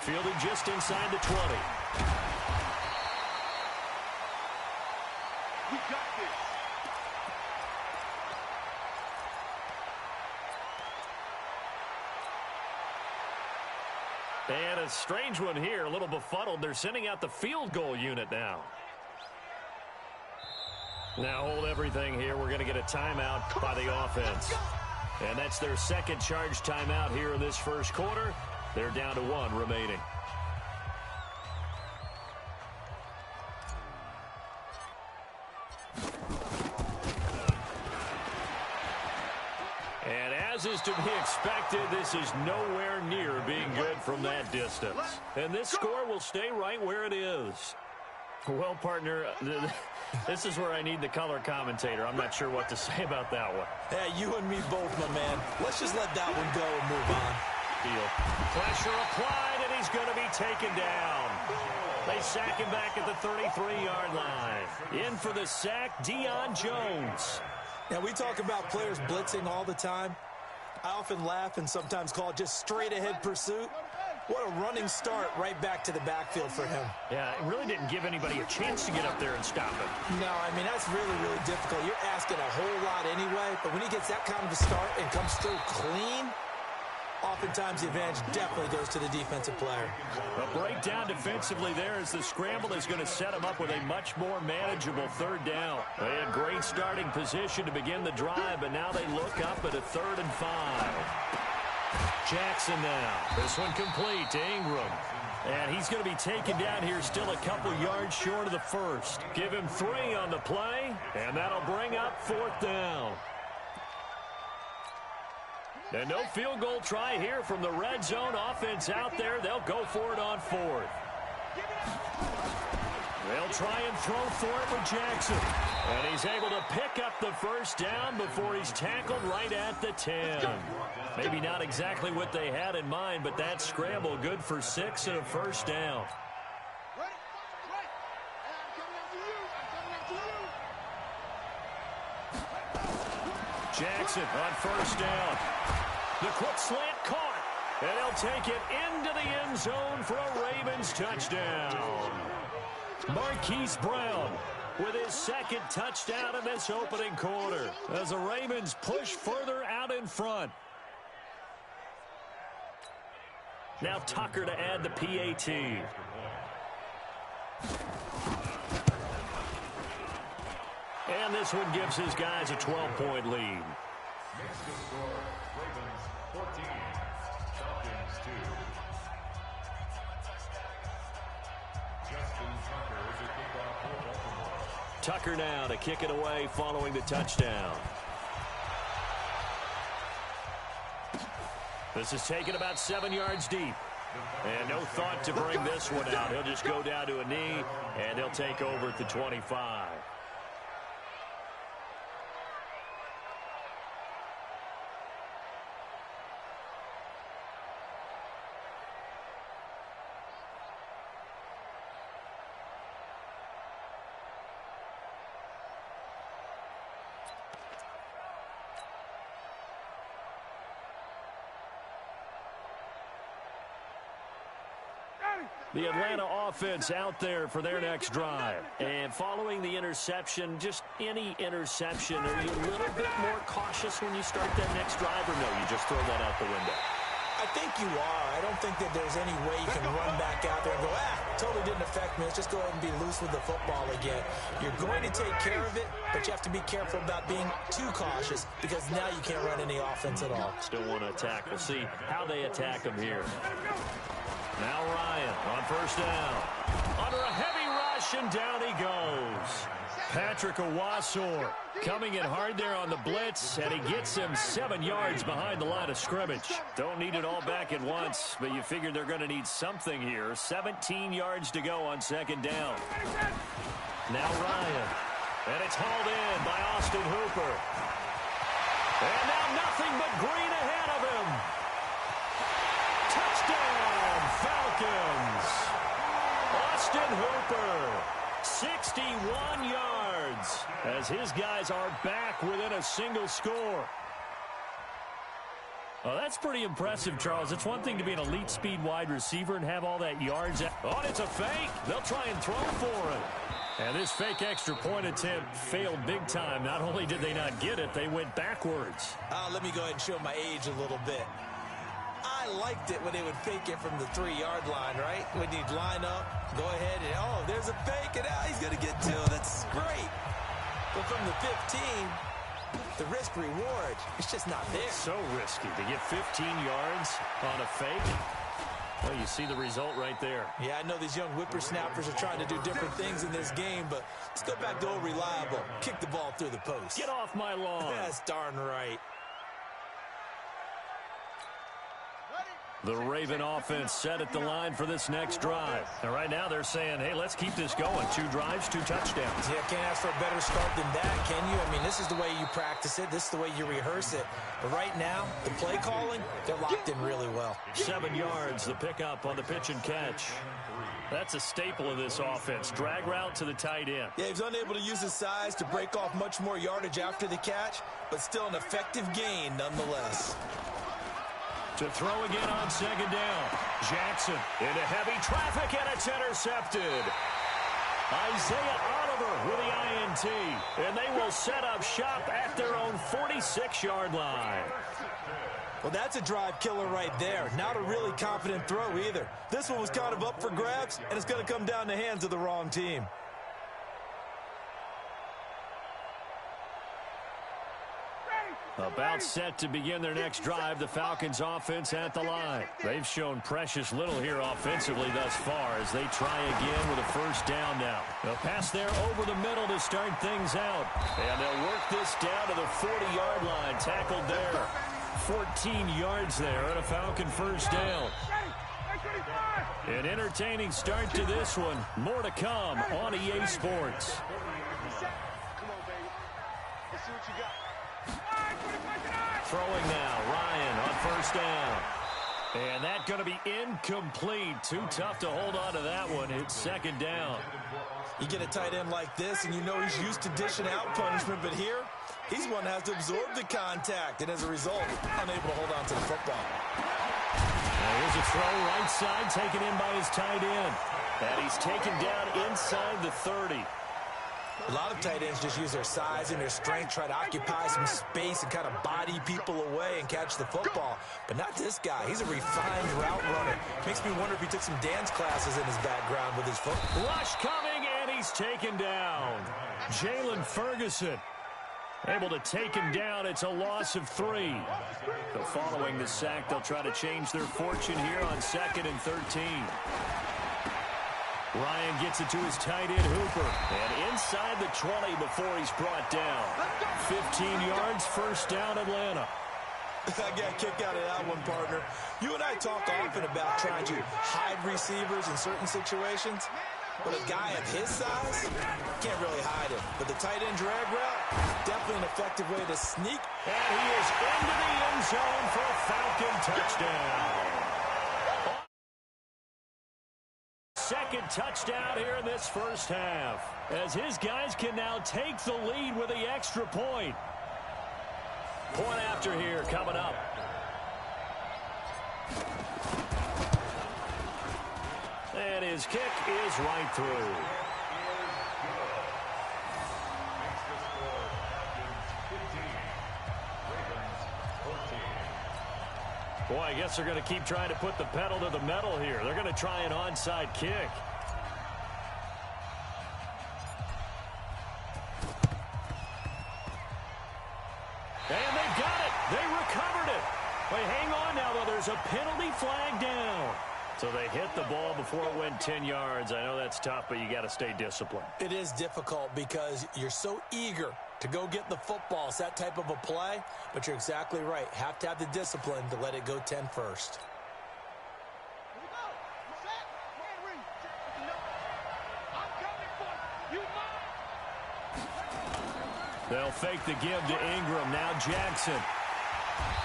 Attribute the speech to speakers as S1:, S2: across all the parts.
S1: fielded just inside the 20.
S2: We got this.
S1: And a strange one here, a little befuddled. They're sending out the field goal unit now. Now hold everything here. We're going to get a timeout by the offense. And that's their second charge timeout here in this first quarter. They're down to 1 remaining. And as is to be expected, this is nowhere near being good from that distance. And this score will stay right where it is. Well, partner, this is where I need the color commentator. I'm not sure what to say about that one.
S3: Hey, you and me both, my man. Let's just let that one go and move on.
S1: Pressure applied, and he's going to be taken down. They sack him back at the 33-yard line. In for the sack, Deion Jones.
S3: Now, we talk about players blitzing all the time. I often laugh and sometimes call it just straight-ahead pursuit. What a running start right back to the backfield for him.
S1: Yeah, it really didn't give anybody a chance to get up there and stop him.
S3: No, I mean, that's really, really difficult. You're asking a whole lot anyway, but when he gets that kind of a start and comes through clean, oftentimes the advantage definitely goes to the defensive player.
S1: A breakdown defensively there as the scramble is going to set him up with a much more manageable third down. They had great starting position to begin the drive, but now they look up at a 3rd and 5. Jackson now. This one complete to Ingram. And he's going to be taken down here still a couple yards short of the first. Give him 3 on the play, and that'll bring up 4th down. And no field goal try here from the red zone offense out there. They'll go for it on 4th. They'll try and throw for it with Jackson. And he's able to pick up the first down before he's tackled right at the 10. Maybe not exactly what they had in mind, but that scramble good for 6 and a first down. Jackson on first down. The quick slant caught. And he'll take it into the end zone for a Ravens touchdown. Marquise Brown with his 2nd touchdown in this opening quarter as the Ravens push further out in front. Now Tucker to add the PAT. And this one gives his guys a 12-point lead.
S4: Next to score, Ravens 14, Falcons 2. Justin Tucker is a kickoff for Baltimore.
S1: Tucker now to kick it away following the touchdown. This is taken about 7 yards deep. And no thought to bring this one out. He'll just go down to a knee, and he'll take over at the 25. The Atlanta offense out there for their next drive. And following the interception, just any interception, are you a little bit more cautious when you start that next drive, or no, you just throw that out the window?
S3: I think you are. I don't think that there's any way you can run back out there and go, totally didn't affect me. Let's just go ahead and be loose with the football again. You're going to take care of it, but you have to be careful about being too cautious because now you can't run any offense at all.
S1: Still want to attack. We'll see how they attack him here. Now Ryan on first down. Under a heavy rush, and down he goes. Patrick Owasor coming in hard there on the blitz, and he gets him 7 yards behind the line of scrimmage. Don't need it all back at once, but you figure they're going to need something here. 17 yards to go on 2nd down. Now Ryan. And it's hauled in by Austin Hooper. And now nothing but green ahead of him. Touchdown, Falcons. Austin Hooper, 61 yards, as his guys are back within a single score. Oh, that's pretty impressive, Charles. It's one thing to be an elite speed wide receiver and have all that yards. Oh, it's a fake. They'll try and throw for it. And this fake extra point attempt failed big time. Not only did they not get it, they went backwards.
S3: Let me go ahead and show my age a little bit. I liked it when they would fake it from the 3-yard line, right? When you'd line up, go ahead, and oh, there's a fake, and now he's going to get 2. That's great. But from the 15, the risk-reward, it's just not there.
S1: So risky to get 15 yards on a fake. Well, you see the result right there.
S3: Yeah, I know these young whippersnappers are trying to do different things in this game, but let's go back to old reliable. Kick the ball through the post.
S1: Get off my lawn.
S3: That's darn right.
S1: The Raven offense set at the line for this next drive. And right now they're saying, hey, let's keep this going. 2 drives, 2 touchdowns.
S3: Yeah, can't ask for a better start than that, can you? I mean, this is the way you practice it. This is the way you rehearse it. But right now, the play calling, they're locked in really well.
S1: 7 yards, the pickup on the pitch and catch. That's a staple of this offense. Drag route to the tight end.
S3: Yeah, he's unable to use his size to break off much more yardage after the catch, but still an effective gain nonetheless.
S1: To throw again on 2nd down. Jackson into heavy traffic, and it's intercepted. Isaiah Oliver with the INT. And they will set up shop at their own 46-yard line.
S3: Well, that's a drive killer right there. Not a really confident throw either. This one was kind of up for grabs, and it's going to come down the hands of the wrong team.
S1: About set to begin their next drive, the Falcons offense at the line. They've shown precious little here offensively thus far as they try again with a 1st down now. They'll pass there over the middle to start things out. And they'll work this down to the 40-yard line. Tackled there. 14 yards there and a Falcon 1st down. An entertaining start to this one. More to come on EA Sports. Throwing now, Ryan on 1st down. And that's going to be incomplete. Too tough to hold on to that one. It's 2nd down.
S3: You get a tight end like this, and you know he's used to dishing out punishment, but here, he's one that has to absorb the contact, and as a result, unable to hold on to the football.
S1: Here's a throw right side, taken in by his tight end. And he's taken down inside the 30.
S3: A lot of tight ends just use their size and their strength, try to occupy some space and kind of body people away and catch the football. But not this guy. He's a refined route runner. Makes me wonder if he took some dance classes in his background with his foot.
S1: Rush coming, and he's taken down. Jalen Ferguson able to take him down. It's a loss of 3. So following the sack, they'll try to change their fortune here on 2nd and 13. Ryan gets it to his tight end, Hooper. And inside the 20 before he's brought down. 15 yards, 1st down, Atlanta.
S3: I got a kick out of that one, partner. You and I talk often about trying to hide receivers in certain situations. But a guy of his size can't really hide him. But the tight end drag route, definitely an effective way to sneak.
S1: And he is into the end zone for a Falcon touchdown. 2nd touchdown here in this 1st half, as his guys can now take the lead with the extra point. Point after here coming up. And his kick is right through. Boy, I guess they're going to keep trying to put the pedal to the metal here. They're going to try an onside kick. And they've got it. They recovered it. Wait, hang on now, though. There's a penalty flag down. So they hit the ball before it went 10 yards. I know that's tough, but you got to stay disciplined.
S3: It is difficult because you're so eager to go get the football. It's that type of a play, but you're exactly right. Have to have the discipline to let it go 10 first.
S1: They'll fake the give to Ingram. Now Jackson.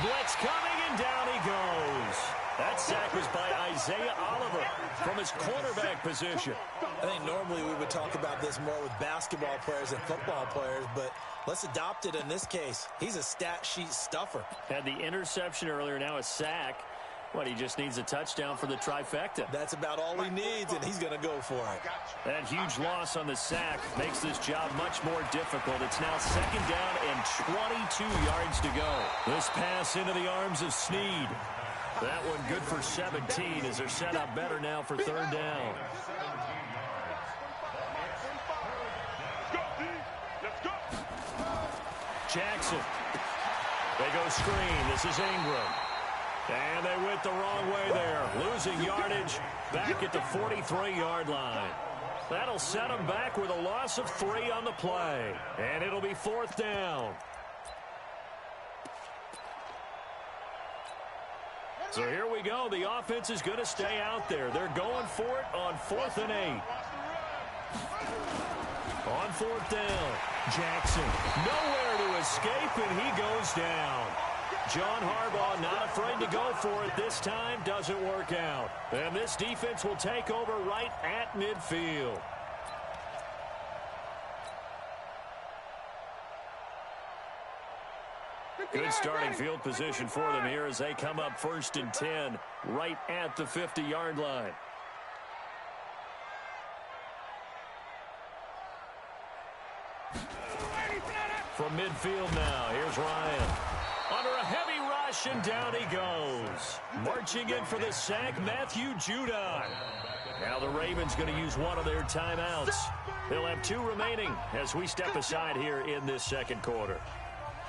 S1: Blitz coming, and down he goes. That sack was by Isaiah Oliver from his cornerback position.
S3: I think normally we would talk about this more with basketball players and football players, but Let's adopt it in this case. He's a stat sheet stuffer.
S1: Had the interception earlier, now a sack. He just needs a touchdown for the trifecta.
S3: That's about all he needs, and he's going to go for it.
S1: That huge loss on the sack makes this job much more difficult. It's now 2nd down and 22 yards to go. This pass into the arms of Snead. That one good for 17 as they're set up better now for 3rd down. Jackson. They go screen. This is Ingram. And they went the wrong way there. Losing yardage back at the 43-yard line. That'll set them back with a loss of 3 on the play. And it'll be 4th down. So here we go. The offense is going to stay out there. They're going for it on 4th and 8. On 4th down, Jackson nowhere to escape, and he goes down. John Harbaugh not afraid to go for it this time. Doesn't work out. And this defense will take over right at midfield. Good starting field position for them here as they come up 1st and 10 right at the 50-yard line. From midfield now, here's Ryan. Under a heavy rush, and down he goes. Marching in for the sack, Matthew Judon. Now the Ravens going to use one of their timeouts. They'll have 2 remaining as we step aside here in this 2nd quarter.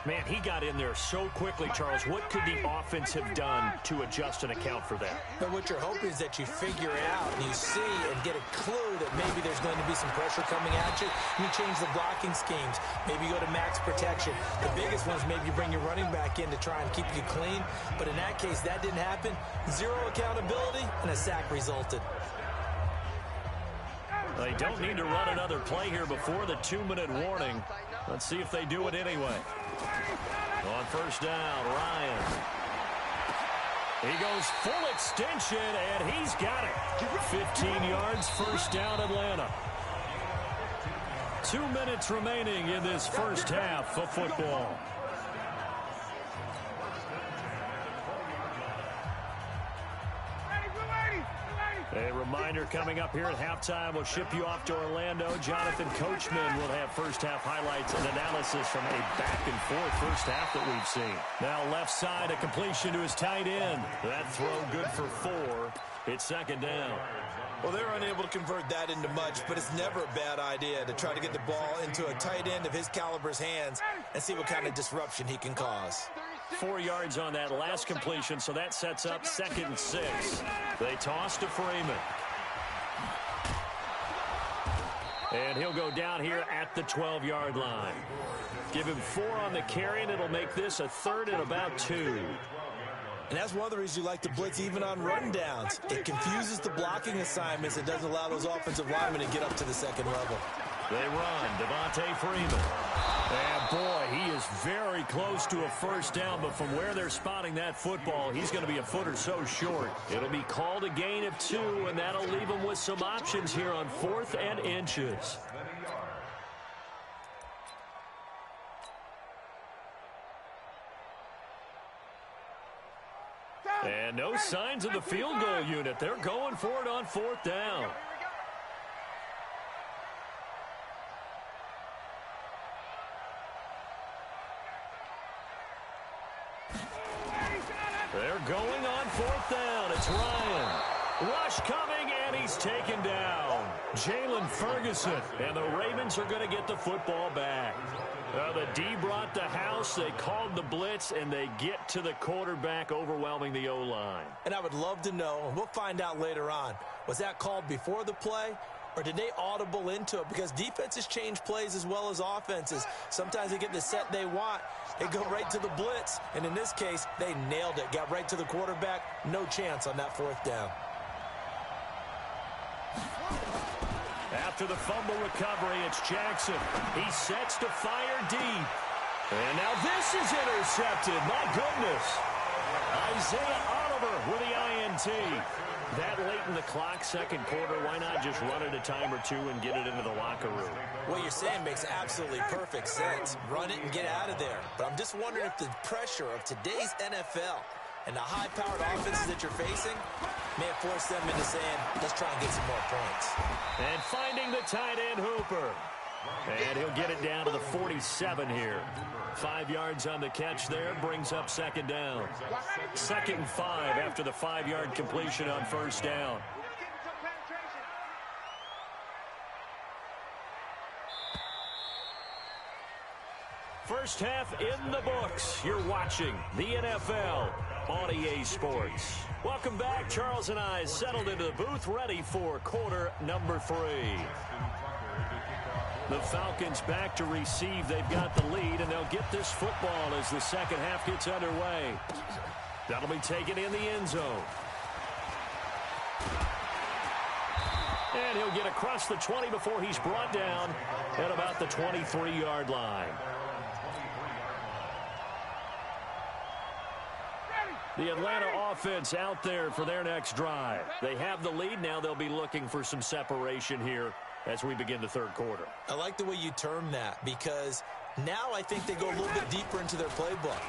S1: Man, he got in there so quickly, Charles. What could the offense have done to adjust and account for that?
S3: But what you're hoping is that you figure out and you see and get a clue that maybe there's going to be some pressure coming at you. You change the blocking schemes. Maybe you go to max protection. The biggest one is maybe you bring your running back in to try and keep you clean. But in that case, that didn't happen. 0 accountability, and a sack resulted.
S1: They don't need to run another play here before the 2-minute warning. Let's see if they do it anyway. On 1st down, Ryan. He goes full extension, and he's got it. 15 yards, 1st down, Atlanta. 2 minutes remaining in this 1st half of football. A reminder coming up here at halftime. We'll ship you off to Orlando. Jonathan Coachman will have 1st half highlights and analysis from a back-and-forth 1st half that we've seen. Now left side, a completion to his tight end. That throw good for 4. It's 2nd down.
S3: Well, they're unable to convert that into much, but it's never a bad idea to try to get the ball into a tight end of his caliber's hands and see what kind of disruption he can cause.
S1: 4 yards on that last completion, so that sets up 2nd and 6. They toss to Freeman. And he'll go down here at the 12-yard line. Give him 4 on the carry, and it'll make this a 3rd and about 2.
S3: And that's one of the reasons you like to blitz even on run downs. It confuses the blocking assignments. It doesn't allow those offensive linemen to get up to the 2nd level.
S1: They run. Devontae Freeman. And, boy, he is very close to a 1st down, but from where they're spotting that football, he's going to be a foot or so short. It'll be called a gain of 2, and that'll leave him with some options here on 4th and inches. And no signs of the field goal unit. They're going for it on 4th down. They're going on 4th down. It's Ryan. Rush coming, and he's taken down. Jalen Ferguson. And the Ravens are going to get the football back. The D brought the house. They called the blitz, and they get to the quarterback, overwhelming the O-line.
S3: And I would love to know, and we'll find out later on, was that called before the play, or did they audible into it? Because defenses change plays as well as offenses. Sometimes they get the set they want. They go right to the blitz, and in this case, they nailed it. Got right to the quarterback. No chance on that 4th down.
S1: After the fumble recovery, it's Jackson. He sets to fire deep. And now this is intercepted. My goodness. Isaiah Oliver with the INT. That late in the clock, second quarter, why not just run it a time or two and get it into the locker room?
S3: What you're saying makes absolutely perfect sense. Run it and get out of there. But I'm just wondering if the pressure of today's NFL and the high-powered offenses that you're facing may have forced them into saying, let's try and get some more points.
S1: And finding the tight end Hooper. And he'll get it down to the 47 here. 5 yards on the catch there, brings up second down. 2nd and 5 after the 5-yard completion on first down. First half in the books. You're watching the NFL on EA Sports. Welcome back. Charles and I settled into the booth, ready for quarter number 3. The Falcons back to receive. They've got the lead, and they'll get this football as the second half gets underway. That'll be taken in the end zone. And he'll get across the 20 before he's brought down at about the 23-yard line. The Atlanta offense out there for their next drive. They have the lead. Now they'll be looking for some separation here as we begin the third quarter.
S3: I like the way you term that, because now I think they go a little bit deeper into their playbook.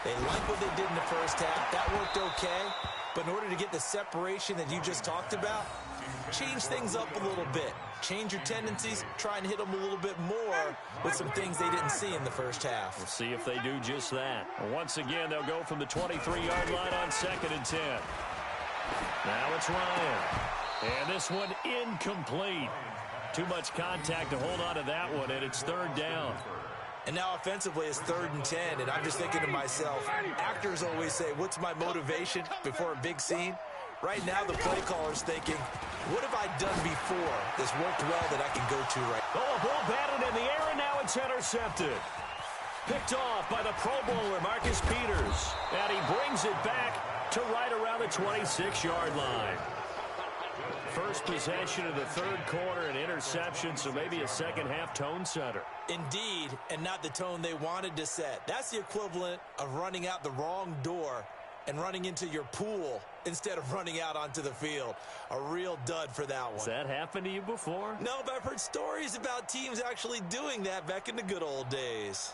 S3: They like what they did in the first half. That worked okay. But in order to get the separation that you just talked about, change things up a little bit. Change your tendencies. Try and hit them a little bit more with some things they didn't see in the first half.
S1: We'll see if they do just that. Once again, they'll go from the 23-yard line on 2nd and 10. Now it's Ryan. And this one incomplete. Too much contact to hold on to that one, and it's 3rd down.
S3: And now offensively it's 3rd and 10, and I'm just thinking to myself, actors always say, what's my motivation before a big scene? Right now the play caller's thinking, what have I done before that's worked well that I can go to right now?
S1: Oh, a ball batted in the air, and now it's intercepted. Picked off by the Pro Bowler, Marcus Peters. And he brings it back to right around the 26-yard line. First possession of the third quarter, an interception, so maybe a second-half tone setter.
S3: Indeed, and not the tone they wanted to set. That's the equivalent of running out the wrong door and running into your pool instead of running out onto the field. A real dud for that one.
S1: Has that happened to you before?
S3: No, but I've heard stories about teams actually doing that back in the good old days.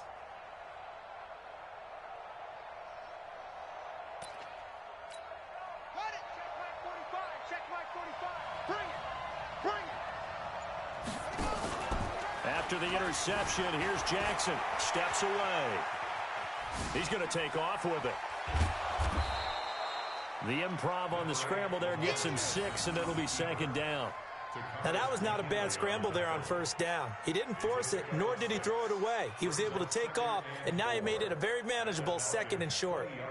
S1: After the interception, here's Jackson. Steps away. He's going to take off with it. The improv on the scramble there gets him 6, and it'll be 2nd down.
S3: Now, that was not a bad scramble there on first down. He didn't force it, nor did he throw it away. He was able to take off, and now he made it a very manageable 2nd and short.
S2: Here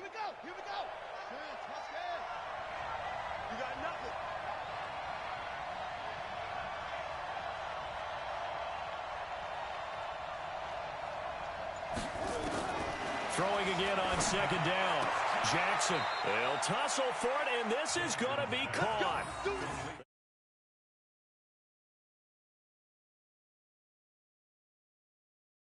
S2: we go. Here we go. You got nothing.
S1: Throwing again on 2nd down. Jackson, they'll tussle for it, and this is going to be caught.